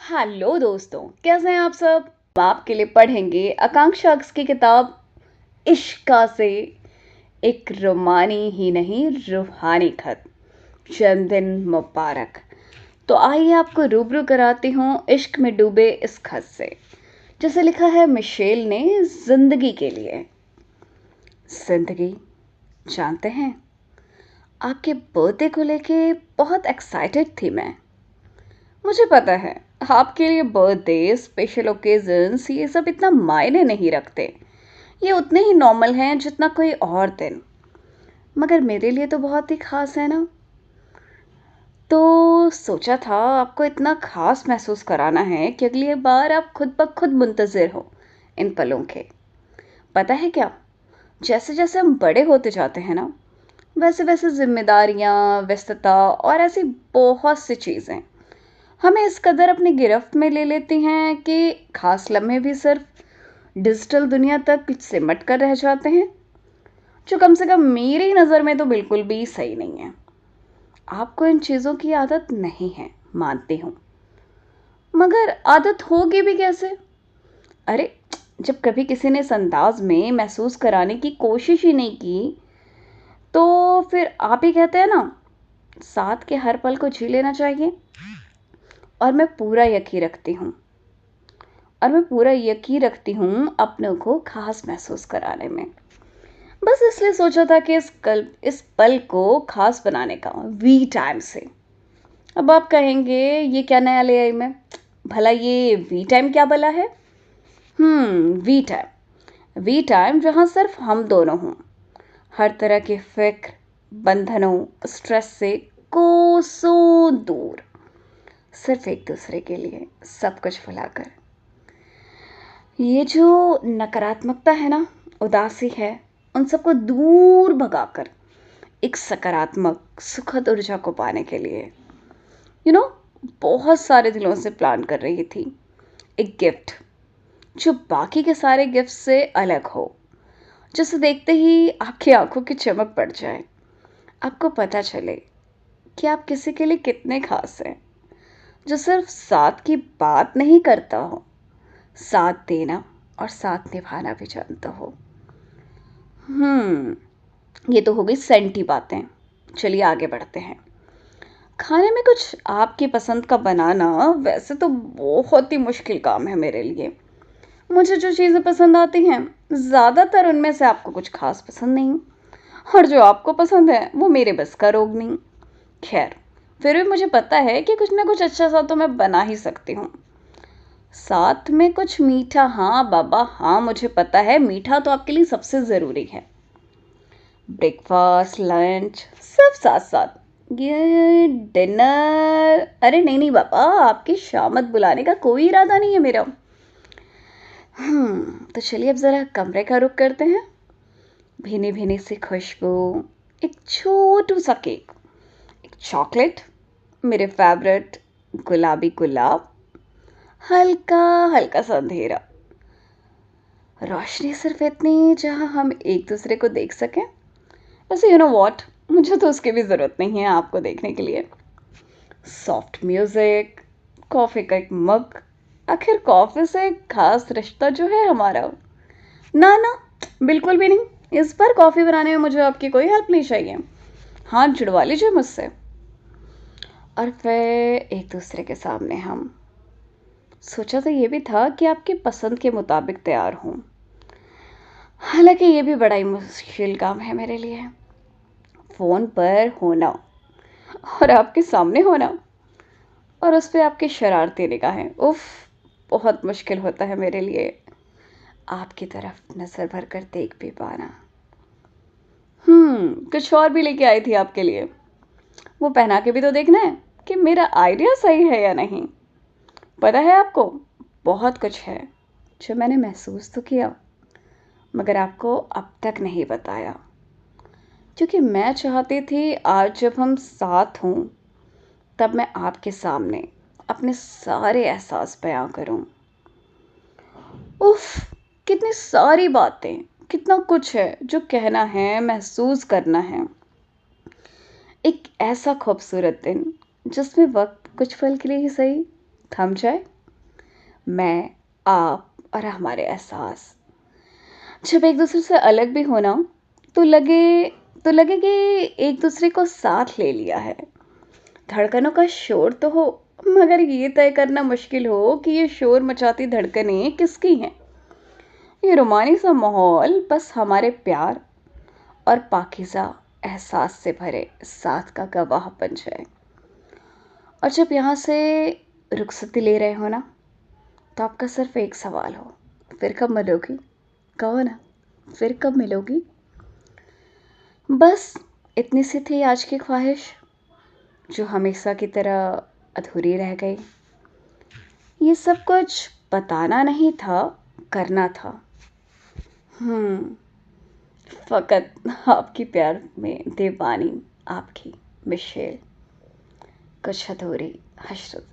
Hello दोस्तों, कैसे हैं आप सब। हम आपके लिए पढ़ेंगे आकांक्षा अक्स की किताब इश्का से एक रोमानी ही नहीं रूहानी खत। जन्मदिन मुबारक। तो आइए आपको रूबरू कराती हूँ इश्क में डूबे इस खत से, जिसे लिखा है मिशेल ने जिंदगी के लिए। जिंदगी, जानते हैं, आपके बर्थडे को लेके बहुत एक्साइटेड थी मैं। मुझे पता है आपके लिए बर्थडे, स्पेशल ओकेजन्स ये सब इतना मायने नहीं रखते। ये उतने ही नॉर्मल हैं जितना कोई और दिन। मगर मेरे लिए तो बहुत ही खास है ना। तो सोचा था आपको इतना खास महसूस कराना है कि अगली बार आप खुद ब खुद मुंतज़िर हो इन पलों के। पता है क्या, जैसे जैसे हम बड़े होते जाते हैं ना, वैसे वैसे जिम्मेदारियाँ, व्यस्तता और ऐसी बहुत सी चीज़ें हमें इस कदर अपनी गिरफ्त में ले लेती हैं कि खास लम्हे भी सिर्फ डिजिटल दुनिया तक सिमट कर रह जाते हैं, जो कम से कम मेरी नज़र में तो बिल्कुल भी सही नहीं है। आपको इन चीज़ों की आदत नहीं है, मानती हूँ, मगर आदत होगी भी कैसे। अरे, जब कभी किसी ने इस अंदाज में महसूस कराने की कोशिश ही नहीं की, तो फिर आप ही कहते हैं ना, साथ के हर पल को जी लेना चाहिए। और मैं पूरा यकीन रखती हूँ और मैं पूरा यकीन रखती हूँ अपनों को खास महसूस कराने में। बस इसलिए सोचा था कि इस पल को खास बनाने का वी टाइम से। अब आप कहेंगे ये क्या नया ले आई मैं, भला ये वी टाइम क्या भला है। वी टाइम जहाँ सिर्फ हम दोनों हों, हर तरह की फिक्र, बंधनों, स्ट्रेस से कोसों दूर, सिर्फ एक दूसरे के लिए सब कुछ भुलाकर। ये जो नकारात्मकता है ना, उदासी है, उन सबको दूर भगाकर एक सकारात्मक सुखद ऊर्जा को पाने के लिए यू नो बहुत सारे दिनों से प्लान कर रही थी। एक गिफ्ट जो बाकी के सारे गिफ्ट से अलग हो, जिसे देखते ही आपकी आंखों की चमक पड़ जाए, आपको पता चले कि आप किसी के लिए कितने खास हैं, जो सिर्फ साथ की बात नहीं करता हो, साथ देना और साथ निभाना भी जानता हो। ये तो हो गई सेंटी बातें। चलिए आगे बढ़ते हैं। खाने में कुछ आपकी पसंद का बनाना वैसे तो बहुत ही मुश्किल काम है मेरे लिए। मुझे जो चीज़ें पसंद आती हैं, ज़्यादातर उनमें से आपको कुछ खास पसंद नहीं, और जो आपको पसंद है वो मेरे बस का रोग नहीं। खैर, फिर भी मुझे पता है कि कुछ ना कुछ अच्छा सा तो मैं बना ही सकती हूँ। साथ में कुछ मीठा, हाँ बाबा हाँ, मुझे पता है मीठा तो आपके लिए सबसे ज़रूरी है। ब्रेकफास्ट, लंच, सब साथ साथ। ये डिनर, अरे नहीं नहीं बाबा, आपकी शामत बुलाने का कोई इरादा नहीं है मेरा। तो चलिए अब ज़रा कमरे का रुख करते हैं। भीनी भीनी सी खुशबू, एक छोटू सा केक, एक चॉकलेट, मेरे फेवरेट गुलाबी गुलाब, हल्का हल्का सा अंधेरा, रोशनी सिर्फ इतनी जहां हम एक दूसरे को देख सकें। वैसे यू नो व्हाट, मुझे तो उसकी भी ज़रूरत नहीं है आपको देखने के लिए। सॉफ्ट म्यूज़िक, कॉफ़ी का एक मग, आखिर कॉफ़ी से एक खास रिश्ता जो है हमारा। ना ना, बिल्कुल भी नहीं। इस बार कॉफ़ी बनाने में मुझे आपकी कोई हेल्प नहीं चाहिए, हाथ जुड़वा लीजिए मुझसे। और फिर एक दूसरे के सामने हम। सोचा तो ये भी था कि आपकी पसंद के मुताबिक तैयार हूँ, हालांकि ये भी बड़ा ही मुश्किल काम है मेरे लिए। फ़ोन पर होना और आपके सामने होना, और उस पे आपकी शरारती निगाहें, उफ, बहुत मुश्किल होता है मेरे लिए आपकी तरफ नज़र भर कर देख भी पाना। कुछ और भी लेके आई थी आपके लिए। वो पहना के भी तो देखना है कि मेरा आइडिया सही है या नहीं। पता है आपको, बहुत कुछ है जो मैंने महसूस तो किया, मगर आपको अब तक नहीं बताया, क्योंकि मैं चाहती थी आज जब हम साथ हों, तब मैं आपके सामने अपने सारे एहसास बयां करूं। उफ, कितनी सारी बातें, कितना कुछ है जो कहना है, महसूस करना है। एक ऐसा खूबसूरत दिन जिसमें वक्त कुछ पल के लिए ही सही थम जाए। मैं, आप और हमारे एहसास। जब एक दूसरे से अलग भी हो ना, तो लगे तो लगे कि एक दूसरे को साथ ले लिया है। धड़कनों का शोर तो हो, मगर ये तय करना मुश्किल हो कि ये शोर मचाती धड़कनें किसकी हैं। ये रोमानी सा माहौल बस हमारे प्यार और पाकीज़ा एहसास से भरे साथ का गवाह बन जाए। और जब यहाँ से रुखसती ले रहे हो ना, तो आपका सिर्फ एक सवाल हो, फिर कब मिलोगी? कहो ना, फिर कब मिलोगी? बस इतनी सी थी आज की ख्वाहिश, जो हमेशा की तरह अधूरी रह गई। ये सब कुछ बताना नहीं था, करना था। हम्म फ़कत आपकी प्यार में दीवानी, आपकी मिशेल, कुछ अधूरी हशर